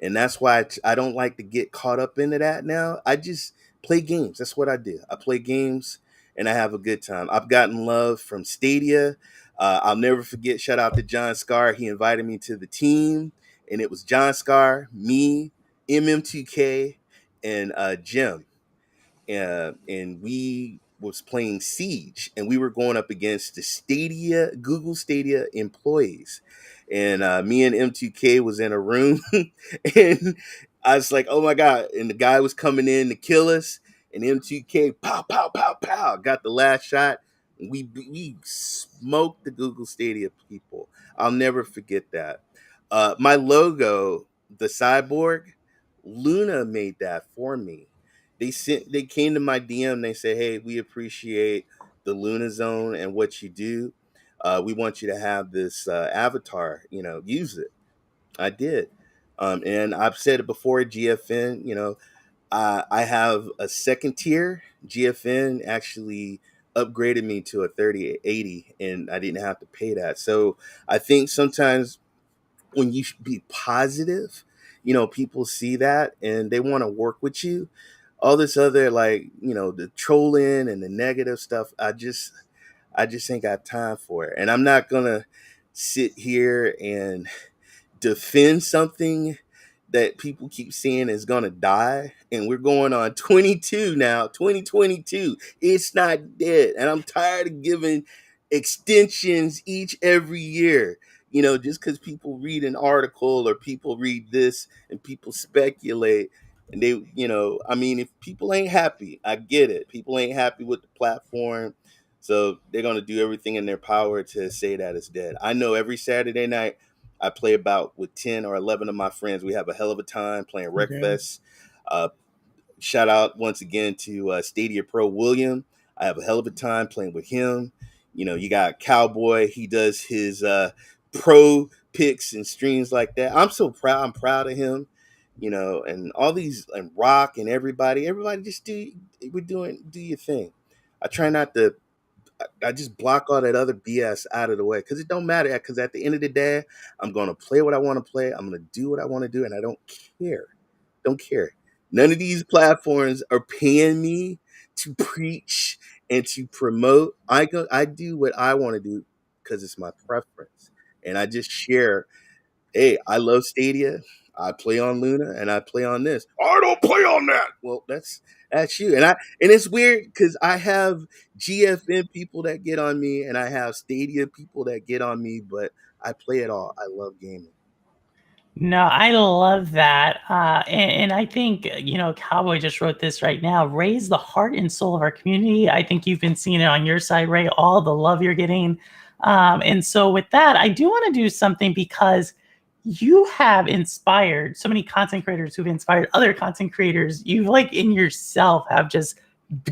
and that's why I don't like to get caught up into that. Now I just play games. That's what I do. I play games and I have a good time. I've gotten love from Stadia. I'll never forget. Shout out to John Scar. He invited me to the team, and it was John Scar, me, MM2K, and Jim, and we was playing Siege, and we were going up against the Google Stadia employees, and me and M2K was in a room, and I was like, oh my God. And the guy was coming in to kill us. And M2K, pow, pow, pow, pow, got the last shot. And we smoked the Google Stadia people. I'll never forget that. My logo, the cyborg, Luna made that for me. They came to my DM. They said, "Hey, we appreciate the Luna Zone and what you do. We want you to have this avatar. Use it." I did, and I've said it before. GFN, I have a second tier. GFN actually upgraded me to a 3080, and I didn't have to pay that. So I think sometimes when you be positive, people see that and they want to work with you. All this other, like, the trolling and the negative stuff, I just ain't got time for it. And I'm not gonna sit here and defend something that people keep saying is gonna die, and we're going on 22 now, 2022. It's not dead, and I'm tired of giving extensions every year. Just because people read an article or people read this and people speculate, and I mean, if people ain't happy, I get it. People ain't happy with the platform, so they're gonna do everything in their power to say that it's dead. I know every Saturday night I play about with 10 or 11 of my friends. We have a hell of a time playing Okay. Wreckfest. Uh, Shout out once again to Stadia Pro William. I have a hell of a time playing with him. You got Cowboy. He does his pro picks and streams like that. I'm so proud. I'm proud of him. And all these, and Rock and everybody just do your thing. I try not to I just block all that other BS out of the way because it don't matter. Because at the end of the day, I'm gonna play what I want to play. I'm gonna do what I want to do, and I don't care. Don't care. None of these platforms are paying me to preach and to promote. I do what I want to do because it's my preference, and I just share. Hey, I love Stadia. I play on Luna and I play on this. I don't play on that. Well, that's you. And it's weird because I have GFN people that get on me and I have Stadia people that get on me, but I play it all. I love gaming. No, I love that. And I think, Cowboy just wrote this right now. Raise the heart and soul of our community. I think you've been seeing it on your side, Ray, all the love you're getting. And so, with that, I do want to do something because you have inspired so many content creators who've inspired other content creators. You, like, in yourself, have just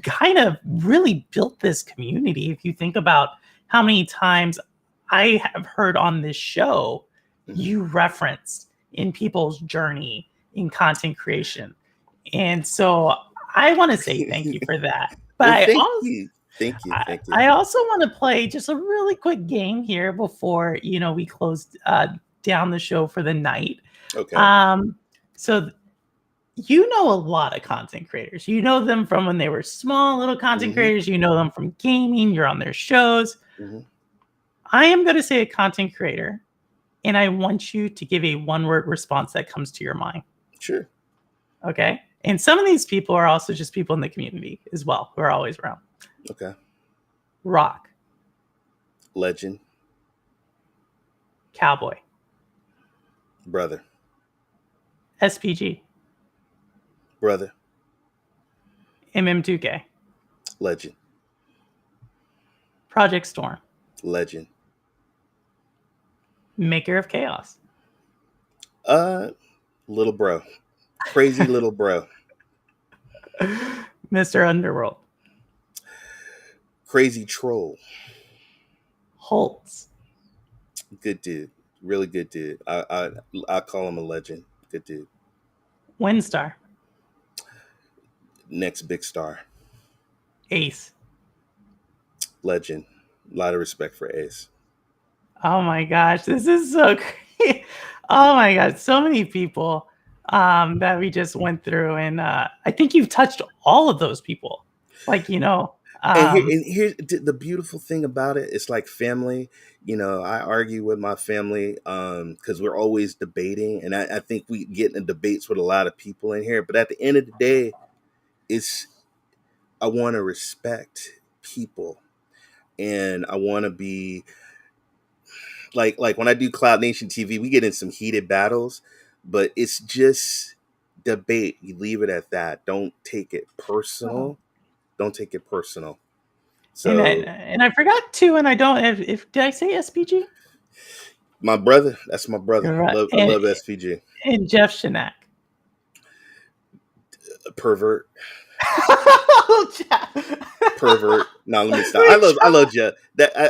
kind of really built this community. If you think about how many times I have heard on this show, Mm-hmm. you referenced in people's journey in content creation. And so I want to say thank you for that. But Well, I thank also you. Thank you. I, Thank you. I also want to play just a really quick game here before we close down the show for the night. Okay. So you know a lot of content creators. You know them from when they were small little content Mm-hmm. creators. You know them from gaming. You're on their shows. Mm-hmm. I am going to say a content creator, and I want you to give a one-word response that comes to your mind. Sure. Okay? And some of these people are also just people in the community as well who are always around. Okay. Rock. Legend. Cowboy. Brother. SPG. Brother. MM2K. Legend. Project Storm. Legend. Maker of Chaos. Little bro. Crazy little bro. Mr. Underworld. Crazy troll. Holtz. Good dude. Really good dude. I call him a legend. Good dude. Windstar. Next big star. Ace. Legend. A lot of respect for Ace. Oh my gosh, this is so great. Oh my god, so many people that we just went through, and I think you've touched all of those people. Like, And here's the beautiful thing about it. It's like family. I argue with my family because we're always debating, and I think we get in debates with a lot of people in here. But at the end of the day, I want to respect people, and I want to be like when I do Cloud Nation TV, we get in some heated battles, but it's just debate. You leave it at that. Don't take it personal. Don't take it personal. And So I forgot too, and I don't. If did I say SPG? my brother, that's my brother. You're right. I love SPG. And Jeff Shinak. A pervert. Oh, Jeff. Pervert. No, let me stop. I love Jeff.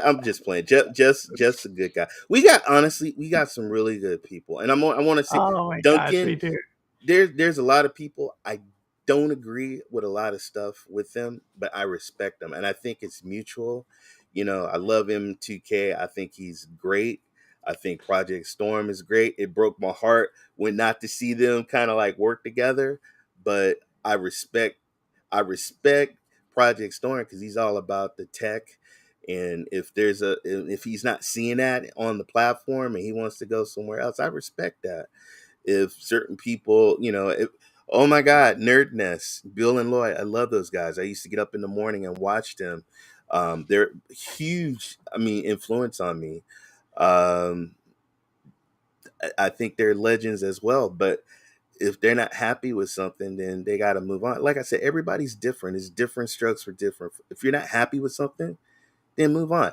I'm just playing. Jeff's a good guy. We got some really good people, and I want to say, Oh my gosh, we Duncan. do. There's a lot of people I don't agree with a lot of stuff with them, but I respect them, and I think it's mutual. I love M2K. I think he's great. I think Project Storm is great. It broke my heart when not to see them kind of like work together, but I respect Project Storm because he's all about the tech. And if he's not seeing that on the platform and he wants to go somewhere else, I respect that. If certain people, oh my God, Nerd Nest, Bill and Lloyd, I love those guys. I used to get up in the morning and watch them. They're huge, influence on me. I think they're legends as well, but if they're not happy with something, then they got to move on. Like I said, everybody's different. It's different strokes for different. If you're not happy with something, then move on.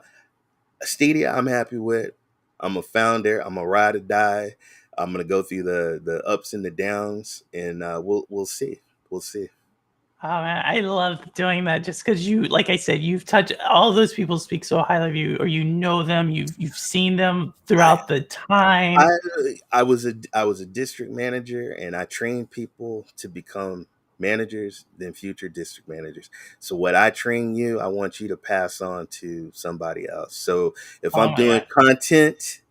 Stadia, I'm happy with. I'm a founder. I'm a ride or die. I'm gonna go through the ups and the downs, and we'll see. We'll see. Oh man, I love doing that just because you, like I said, you've touched all those people speak so highly of you, or you know them, you've seen them throughout the time. I was a district manager, and I trained people to become managers, then future district managers. So what I train you, I want you to pass on to somebody else. So if Oh I'm my doing god. content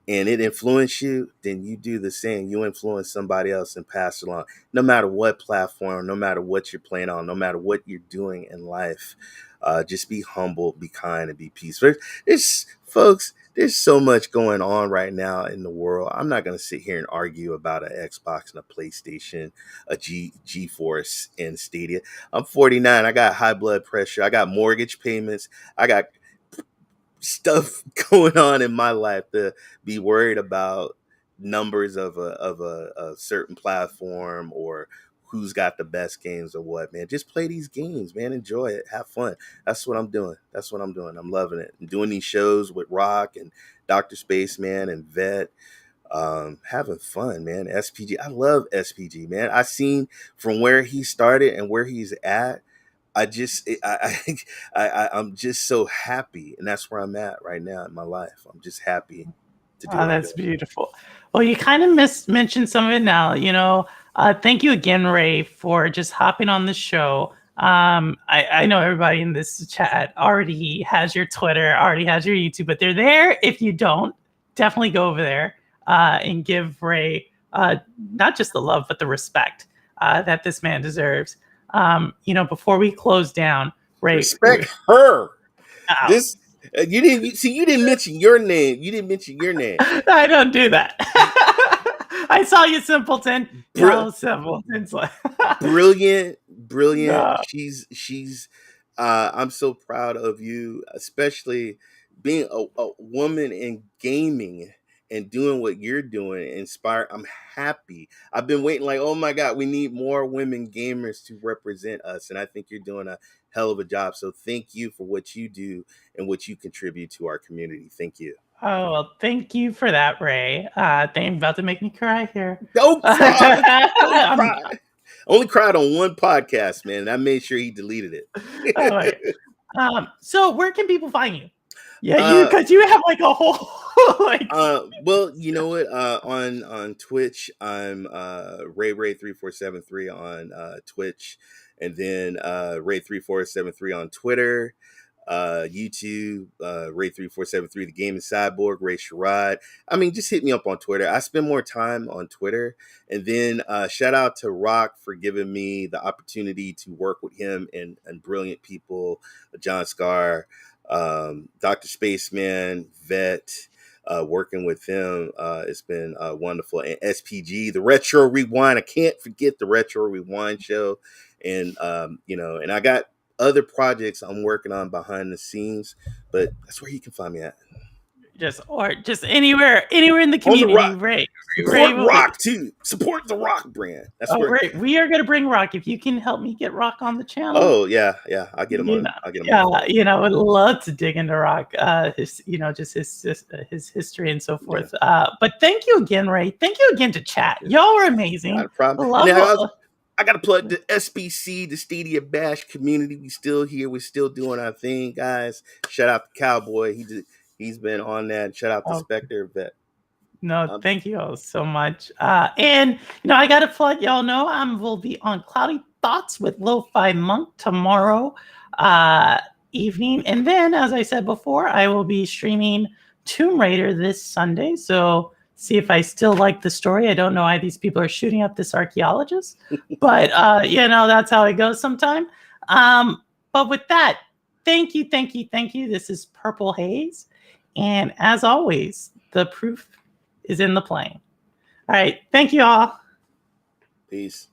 and it influenced you, then you do the same. You influence somebody else and pass it along. No matter what platform, no matter what you're playing on, no matter what you're doing in life, just be humble, be kind, and be peaceful. Folks, there's so much going on right now in the world. I'm not going to sit here and argue about an Xbox and a PlayStation, a GeForce and Stadia. I'm 49. I got high blood pressure. I got mortgage payments. I got stuff going on in my life to be worried about numbers of a certain platform or who's got the best games or what. Man, just play these games, man. Enjoy it, have fun. That's what I'm doing. I'm loving it. I'm doing these shows with Rock and Dr. Spaceman and Vet. Having fun, man. SPG, I love SPG, man. I seen from where he started and where he's at. I'm just so happy, and that's where I'm at right now in my life. I'm just happy to do Oh, what I'm that's doing. beautiful. Well, you kind of mentioned some of it now. Thank you again, Ray, for just hopping on the show. I know everybody in this chat already has your Twitter, already has your YouTube, but they're there. If you don't, definitely go over there and give Ray not just the love, but the respect that this man deserves. Before we close down, Ray, Respect her. oh, This you didn't see. You didn't mention your name. You didn't mention your name. I don't do that. I saw you, simpleton. Br- Y'all simpletons. brilliant. No. She's I'm so proud of you, especially being a woman in gaming and doing what you're doing. Inspired. I'm happy. I've been waiting like, oh my God, we need more women gamers to represent us. And I think you're doing a hell of a job. So thank you for what you do and what you contribute to our community. Thank you. Oh, well, thank you for that, Ray. They're about to make me cry here. Don't cry. Don't I'm, cry. Only cried on one podcast, man, and I made sure he deleted oh, wait. it. So where can people find you? Yeah, uh, because you have like a whole like. well, you know what? On Twitch, I'm Ray3473 on Twitch, and then Ray3473 on Twitter. YouTube, Ray3473 The Gaming Cyborg, Ray Sherrod. Just hit me up on Twitter. I spend more time on Twitter. And then shout out to Rock for giving me the opportunity to work with him and brilliant people, John Scar, Dr. Spaceman, Vet. Working with him, it's been wonderful. And SPG, the Retro Rewind. I can't forget the Retro Rewind show. And and I got other projects I'm working on behind the scenes, but that's where you can find me at. just anywhere in the community. On the rock. Ray Support will rock too. Support the rock brand. That's Ray, we are gonna bring rock. If you can help me get rock on the channel. Oh yeah. I'll get him on. I'll get him on. I'd love to dig into rock, his history and so forth. Yeah. But thank you again, Ray. Thank you again to chat. Y'all were amazing. Not a problem. I got to plug the SBC, the Stadia Bash community. We still here. We're still doing our thing, guys. Shout out to Cowboy. He's been on that. Shout out to Spectre Vet. No, thank you all so much. And I got to let y'all know will be on Cloudy Thoughts with Lo-Fi Monk tomorrow evening. And then, as I said before, I will be streaming Tomb Raider this Sunday. So see if I still like the story. I don't know why these people are shooting up this archaeologist, but that's how it goes sometime. But with that, thank you. This is Purple Haze. And as always, the proof is in the playing. All right. Thank you all. Peace.